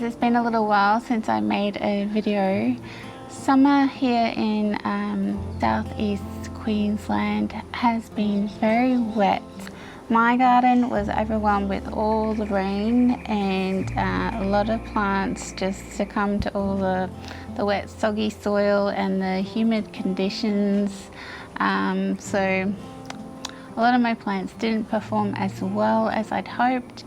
it's been a little while since I made a video. Summer here in South East Queensland has been very wet. My garden was overwhelmed with all the rain, and a lot of plants just succumbed to all the wet, soggy soil and the humid conditions. So a lot of my plants didn't perform as well as I'd hoped.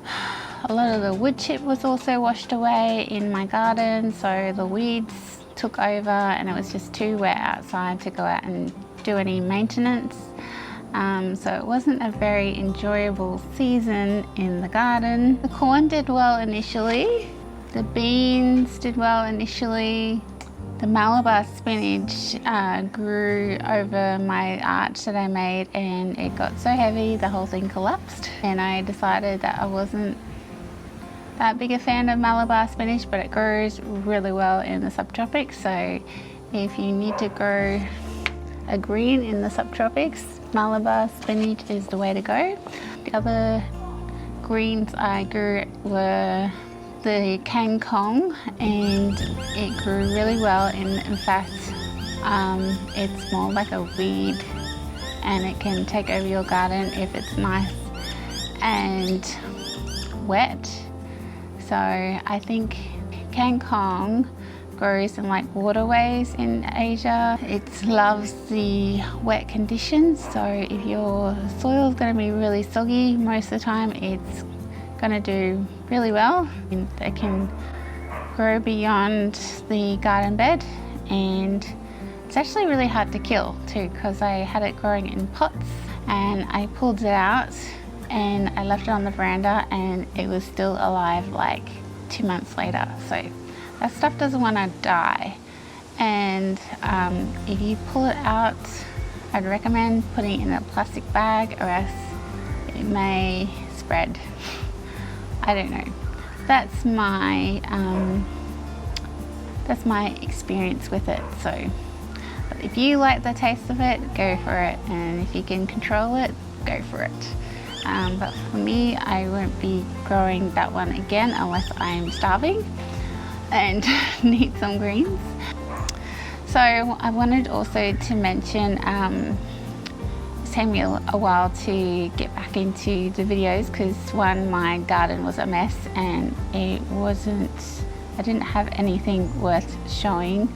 A lot of the wood chip was also washed away in my garden, so the weeds took over and it was just too wet outside to go out and do any maintenance. So it wasn't a very enjoyable season in the garden. The corn did well initially, the beans did well initially. The Malabar spinach grew over my arch that I made, and it got so heavy the whole thing collapsed, and I decided that I wasn't that big a fan of Malabar spinach, but it grows really well in the subtropics. So if you need to grow a green in the subtropics, Malabar spinach is the way to go. The other greens I grew were the kangkong, and it grew really well. In fact, it's more like a weed, and it can take over your garden if it's nice and wet. So I think kangkong grows in like waterways in Asia. It loves the wet conditions, so if your soil is going to be really soggy most of the time, it's going to do really well. It can grow beyond the garden bed, and it's actually really hard to kill too, because I had it growing in pots and I pulled it out and I left it on the veranda and it was still alive like 2 months later. So that stuff doesn't want to die. And if you pull it out, I'd recommend putting it in a plastic bag, or else it may spread. I don't know. That's my experience with it. So, but if you like the taste of it, go for it, and if you can control it, go for it. But for me, I won't be growing that one again unless I'm starving and need some greens. So I wanted also to mention, it's taken me a while to get back into the videos because one, my garden was a mess and I didn't have anything worth showing,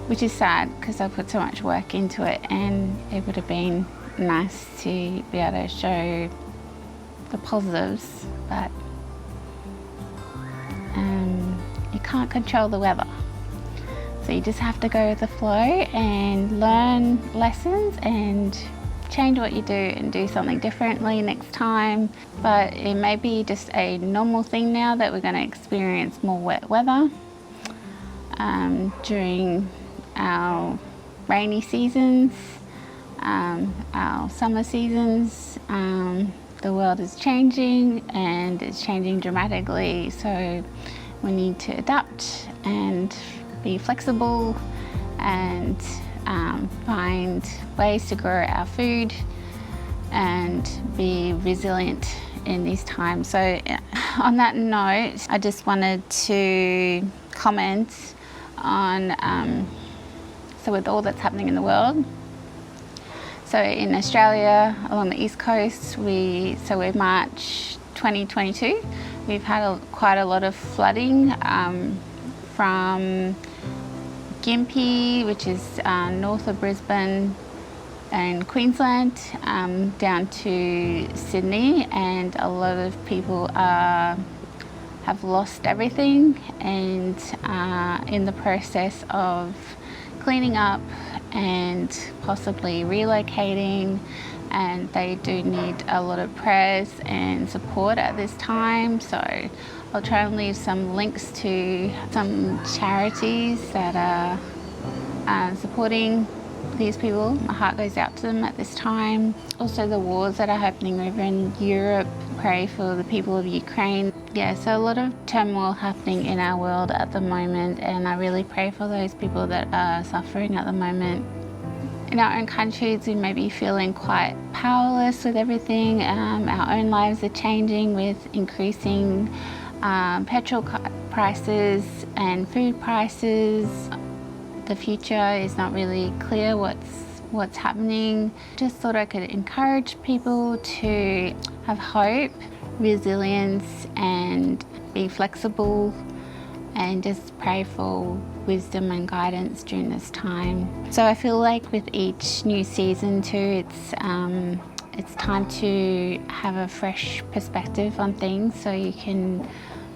which is sad because I put so much work into it, and it would have been nice to be able to show the positives, but you can't control the weather, so you just have to go with the flow and learn lessons and change what you do and do something differently next time. But it may be just a normal thing now that we're going to experience more wet weather during our rainy seasons, our summer seasons. The world is changing, and it's changing dramatically, so we need to adapt and be flexible and find ways to grow our food and be resilient in these times. So on that note, I just wanted to comment on so with all that's happening in the world. So in Australia, along the east coast, we're March 2022, we've had quite a lot of flooding from Gympie, which is north of Brisbane and Queensland, down to Sydney, and a lot of people have lost everything and in the process of cleaning up and possibly relocating, and they do need a lot of prayers and support at this time. So I'll try and leave some links to some charities that are supporting these people. My heart goes out to them at this time. Also the wars that are happening over in Europe, pray for the people of Ukraine. Yeah, so a lot of turmoil happening in our world at the moment, and I really pray for those people that are suffering at the moment. In our own countries, we may be feeling quite powerless with everything. Our own lives are changing with increasing petrol prices and food prices. The future is not really clear what's happening. Just thought I could encourage people to have hope, resilience, and be flexible, and just pray for wisdom and guidance during this time. So I feel like with each new season too, it's time to have a fresh perspective on things, so you can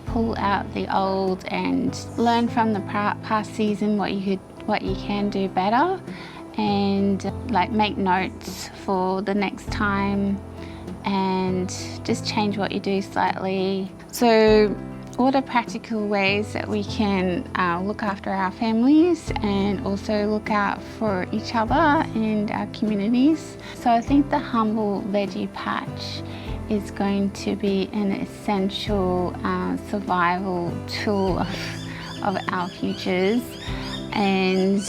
pull out the old and learn from the past season what you can do better, and like make notes for the next time and just change what you do slightly. So what are practical ways that we can look after our families and also look out for each other and our communities? So I think the humble veggie patch is going to be an essential survival tool of our futures and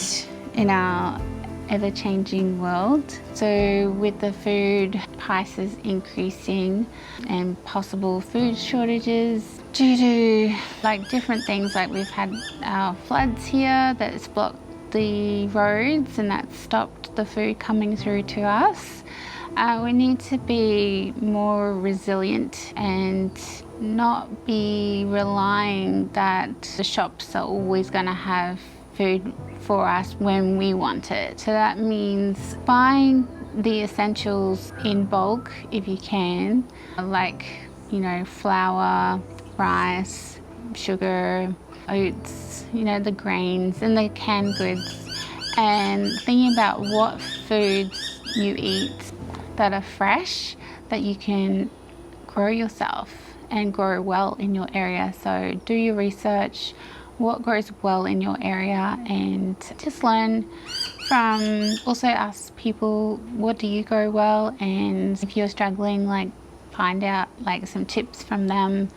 in our ever-changing world. So with the food prices increasing and possible food shortages due to like different things, like we've had floods here that's blocked the roads and that's stopped the food coming through to us. We need to be more resilient and not be relying that the shops are always going to have food for us when we want it. So that means buying the essentials in bulk if you can, like, you know, flour, rice, sugar, oats, you know, the grains and the canned goods, and thinking about what foods you eat that are fresh, that you can grow yourself and grow well in your area. So do your research, what grows well in your area, and just learn from, also ask people, what do you grow well? And if you're struggling, like find out like some tips from them.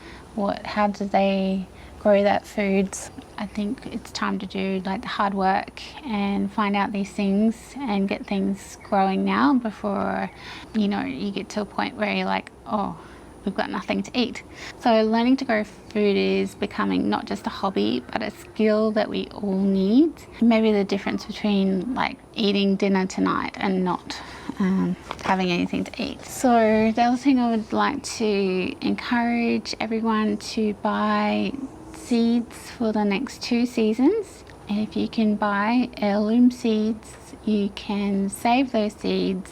How do they grow that food? I think it's time to do like the hard work and find out these things and get things growing now before, you know, you get to a point where you're like, oh, we've got nothing to eat. So learning to grow food is becoming not just a hobby, but a skill that we all need. Maybe the difference between like eating dinner tonight and not having anything to eat. So the other thing I would like to encourage everyone to buy seeds for the next 2 seasons. If you can buy heirloom seeds, you can save those seeds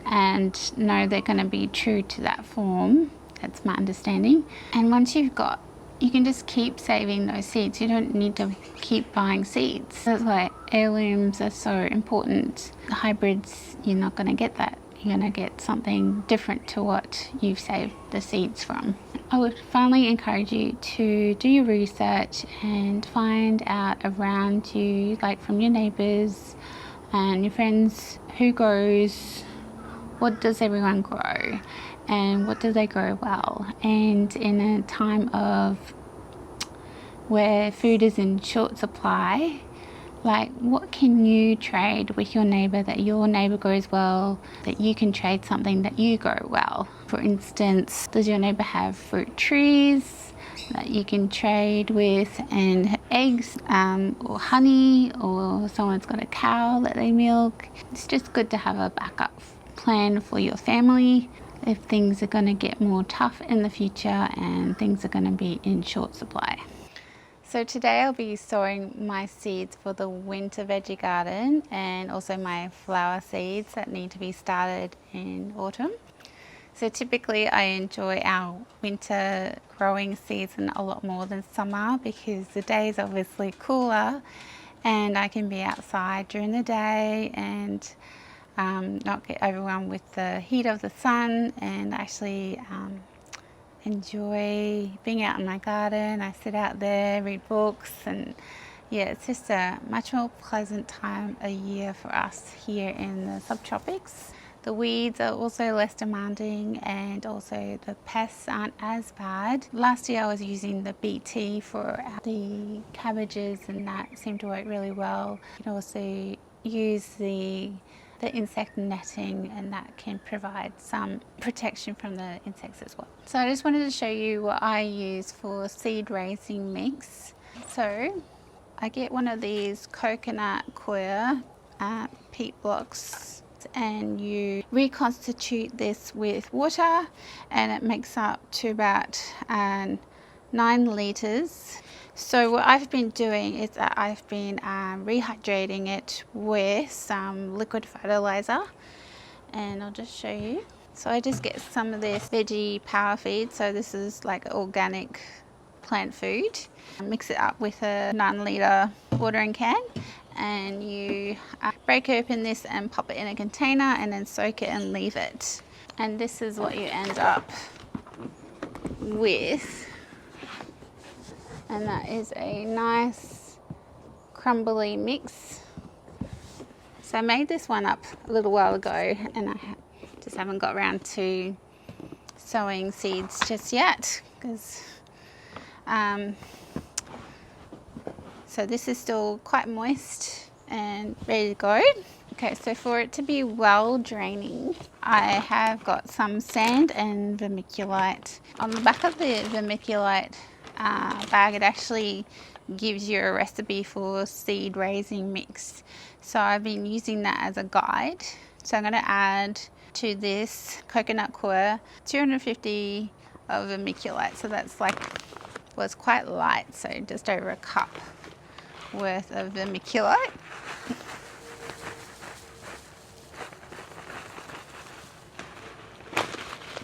and know they're going to be true to that form. That's my understanding. And once you've got, you can just keep saving those seeds. You don't need to keep buying seeds. That's why heirlooms are so important. The hybrids, you're not going to get that. You're going to get something different to what you've saved the seeds from. I would finally encourage you to do your research and find out around you, like from your neighbours and your friends, who grows, what does everyone grow and what do they grow well. And in a time of where food is in short supply, like what can you trade with your neighbour that your neighbour grows well, that you can trade something that you grow well? For instance, does your neighbour have fruit trees that you can trade with, and eggs or honey, or someone's got a cow that they milk? It's just good to have a backup plan for your family if things are going to get more tough in the future and things are going to be in short supply. So today I'll be sowing my seeds for the winter veggie garden and also my flower seeds that need to be started in autumn. So typically I enjoy our winter growing season a lot more than summer because the day is obviously cooler and I can be outside during the day and not get overwhelmed with the heat of the sun, and actually enjoy being out in my garden. I sit out there, read books, and yeah, it's just a much more pleasant time of year for us here in the subtropics. The weeds are also less demanding and also the pests aren't as bad. Last year I was using the BT for the cabbages and that seemed to work really well. You can also use the the insect netting, and that can provide some protection from the insects as well. So I just wanted to show you what I use for seed raising mix. So I get one of these coconut coir peat blocks, and you reconstitute this with water, and it makes up to about 9 litres. So what I've been doing is that I've been rehydrating it with some liquid fertilizer, and I'll just show you. So I just get some of this veggie power feed, so this is like organic plant food. Mix it up with a 9 litre watering can, and you break open this and pop it in a container and then soak it and leave it. And this is what you end up with. And that is a nice crumbly mix. So I made this one up a little while ago, and I just haven't got around to sowing seeds just yet, because so this is still quite moist and ready to go. Okay, so for it to be well draining, I have got some sand and vermiculite. On the back of the vermiculite bag, it actually gives you a recipe for seed raising mix. So I've been using that as a guide. So I'm going to add to this coconut coir 250 of vermiculite. So that's like, well, it's quite light, so just over a cup worth of vermiculite.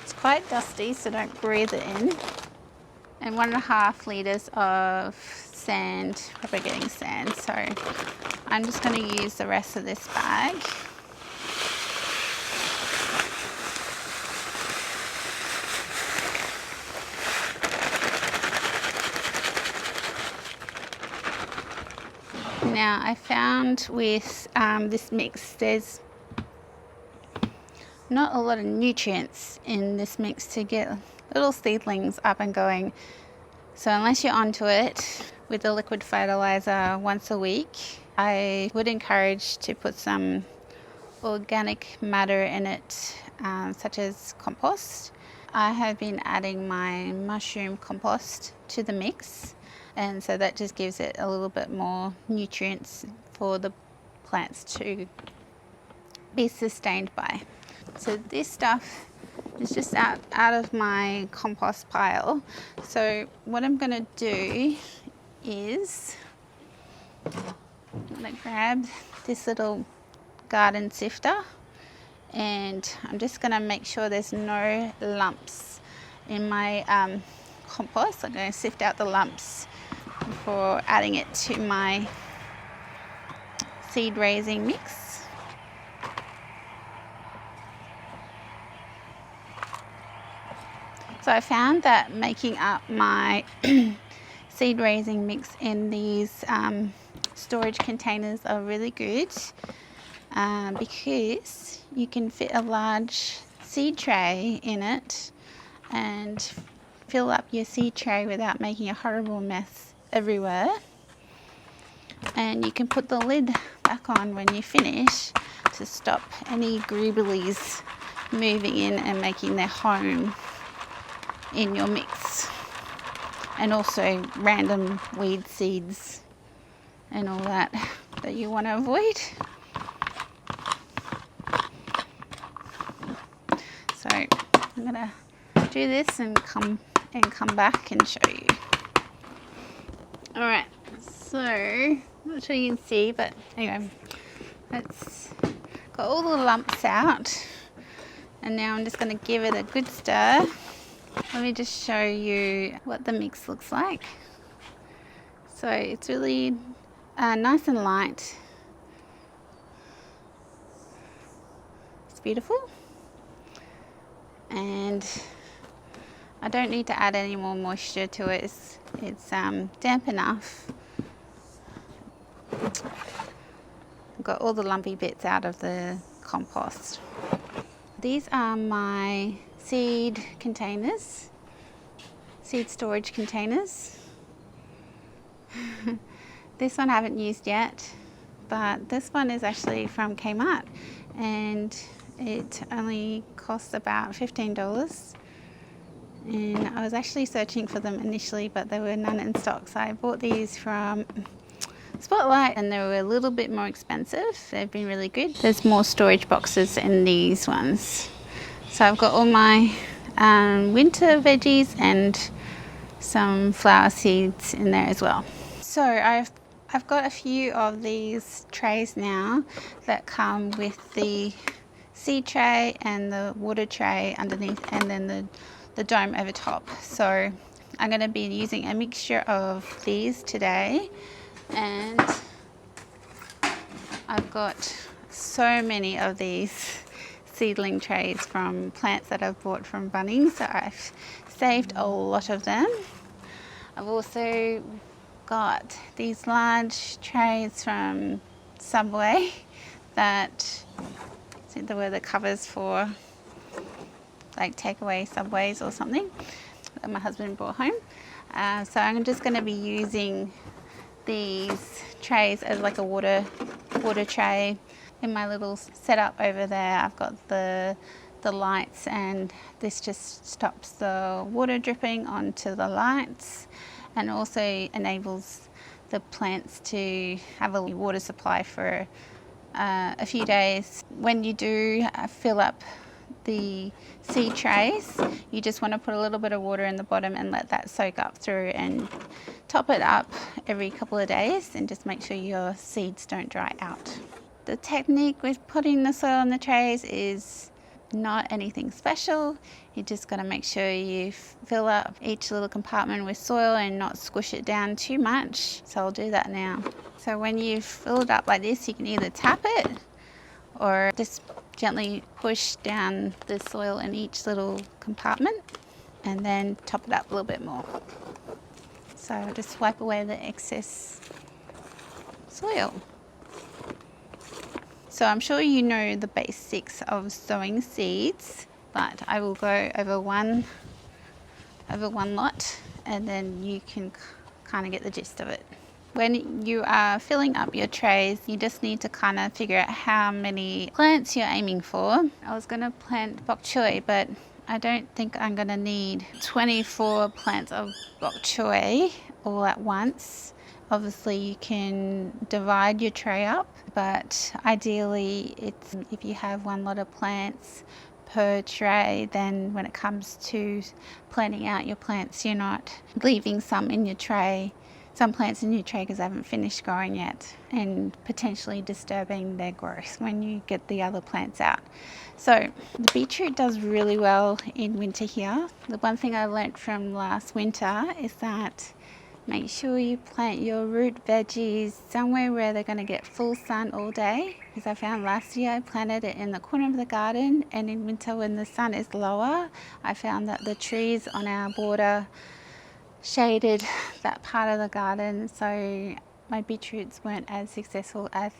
It's quite dusty, so don't breathe it in. And 1.5 litres of sand, propagating sand. So I'm just going to use the rest of this bag. Now I found with this mix, there's not a lot of nutrients in this mix to get little seedlings up and going. So unless you're onto it with the liquid fertilizer once a week, I would encourage to put some organic matter in it, such as compost. I have been adding my mushroom compost to the mix, and so that just gives it a little bit more nutrients for the plants to be sustained by. So this stuff is just out of my compost pile. So what I'm going to do is I'm going to grab this little garden sifter, and I'm just going to make sure there's no lumps in my compost. I'm going to sift out the lumps before adding it to my seed raising mix. So I found that making up my seed raising mix in these storage containers are really good, because you can fit a large seed tray in it and fill up your seed tray without making a horrible mess everywhere. And you can put the lid back on when you finish to stop any grubblies moving in and making their home in your mix, and also random weed seeds and all that you want to avoid. So I'm gonna do this and come back and show you. All right, so I'm not sure you can see, but anyway, that's got all the lumps out, and now I'm just going to give it a good stir. Let me just show you what the mix looks like. So it's really nice and light. It's beautiful, and I don't need to add any more moisture to it. It's damp enough. I've got all the lumpy bits out of the compost. These are my seed containers, seed storage containers. This one I haven't used yet, but this one is actually from Kmart, and it only costs about $15. And I was actually searching for them initially, but there were none in stock, so I bought these from Spotlight and they were a little bit more expensive. They've been really good. There's more storage boxes in these ones. So I've got all my winter veggies and some flower seeds in there as well. So I've got a few of these trays now that come with the seed tray and the water tray underneath, and then the dome over top. So I'm going to be using a mixture of these today, and I've got so many of these seedling trays from plants that I've bought from Bunnings, so I've saved a lot of them. I've also got these large trays from Subway that there were the covers for like takeaway Subways or something that my husband brought home. So I'm just going to be using these trays as like a water tray. In my little setup over there, I've got the lights, and this just stops the water dripping onto the lights and also enables the plants to have a water supply for a few days. When you do fill up the seed trays, you just want to put a little bit of water in the bottom and let that soak up through, and top it up every couple of days, and just make sure your seeds don't dry out. The technique with putting the soil in the trays is not anything special. You just got to make sure you fill up each little compartment with soil and not squish it down too much. So I'll do that now. So when you fill it up like this, you can either tap it or just gently push down the soil in each little compartment and then top it up a little bit more. So I'll just wipe away the excess soil. So I'm sure you know the basics of sowing seeds, but I will go over one lot, and then you can kind of get the gist of it. When you are filling up your trays, you just need to kind of figure out how many plants you're aiming for. I was going to plant bok choy, but I don't think I'm going to need 24 plants of bok choy all at once. Obviously you can divide your tray up, but ideally it's if you have one lot of plants per tray, then when it comes to planting out your plants, you're not leaving some plants in your tray because they haven't finished growing yet, and potentially disturbing their growth when you get the other plants out. So the beetroot does really well in winter here. The one thing I learnt from last winter is that make sure you plant your root veggies somewhere where they're going to get full sun all day, because I found last year I planted it in the corner of the garden, and in winter when the sun is lower, I found that the trees on our border shaded that part of the garden, so my beetroots weren't as successful as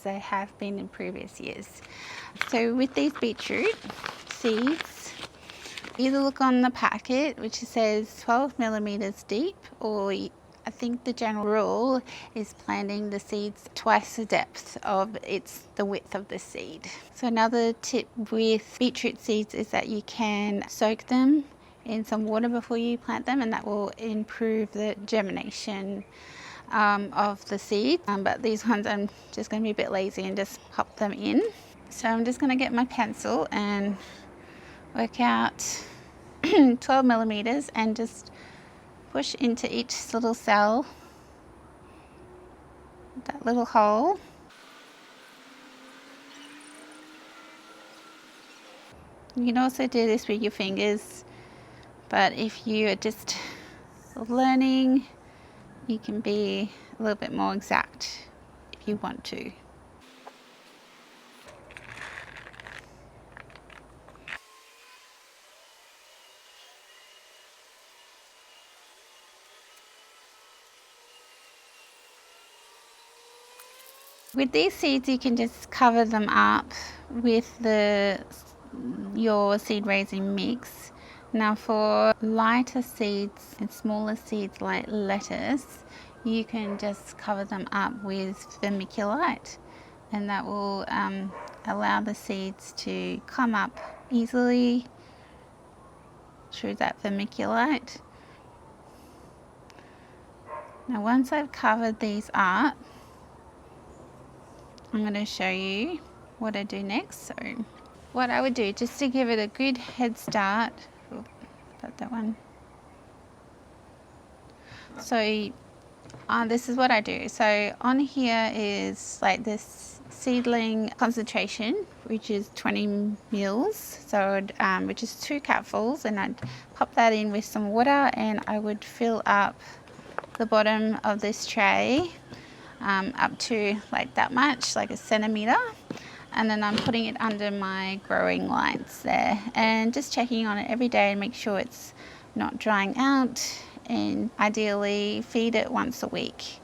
they have been in previous years. So with these beetroot seeds, either look on the packet which says 12 millimeters deep, or I think the general rule is planting the seeds twice the depth of the width of the seed. So another tip with beetroot seeds is that you can soak them in some water before you plant them, and that will improve the germination of the seeds. But these ones I'm just going to be a bit lazy and just pop them in. So I'm just going to get my pencil and work out 12 millimeters and just push into each little cell that little hole. You can also do this with your fingers, but if you are just learning, you can be a little bit more exact if you want to. With these seeds, you can just cover them up with your seed raising mix. Now for lighter seeds and smaller seeds like lettuce, you can just cover them up with vermiculite, and that will allow the seeds to come up easily through that vermiculite. Now once I've covered these up, I'm going to show you what I do next. So what I would do, just to give it a good head start, put that one. So this is what I do. So on here is like this seedling concentration, which is 20 mils, so which is 2 cupfuls, and I'd pop that in with some water, and I would fill up the bottom of this tray up to like that much, like a centimetre, and then I'm putting it under my growing lights there and just checking on it every day and make sure it's not drying out, and ideally feed it once a week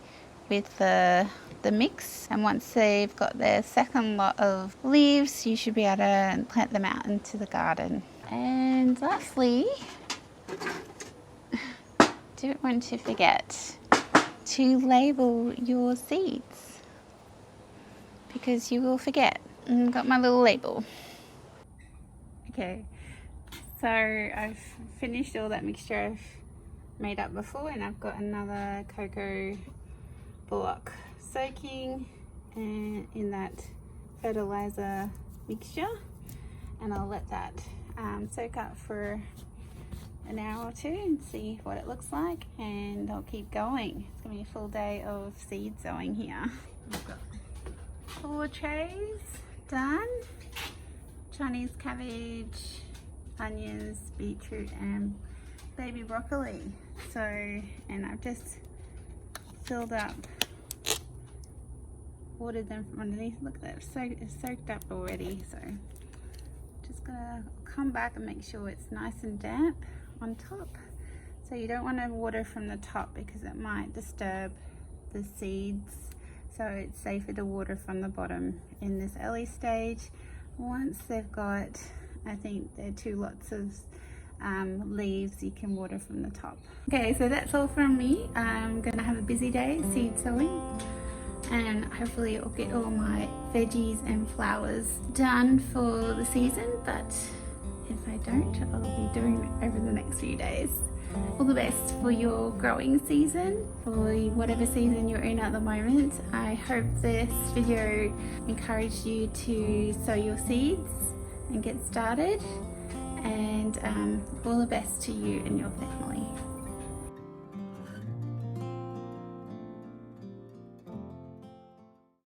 with the mix. And once they've got their second lot of leaves, you should be able to plant them out into the garden. And lastly, don't want to forget to label your seeds, because you will forget. And got my little label. Okay, so I've finished all that mixture I've made up before, and I've got another cocoa block soaking in that fertilizer mixture, and I'll let that soak up for an hour or two and see what it looks like, and I'll keep going. It's gonna be a full day of seed sowing here. I've got 4 trays done: Chinese cabbage, onions, beetroot and baby broccoli. So, and I've just filled up, watered them from underneath. Look at that, it's soaked up already. So just gonna come back and make sure it's nice and damp on top. So you don't want to water from the top because it might disturb the seeds. So it's safer to water from the bottom in this early stage. Once they've got, I think they're 2 lots of leaves, you can water from the top. Okay, so that's all from me. I'm gonna have a busy day seed sowing, and hopefully I'll get all my veggies and flowers done for the season, but if I don't, I'll be doing it over the next few days. All the best for your growing season, for whatever season you're in at the moment. I hope this video encouraged you to sow your seeds and get started, and all the best to you and your family.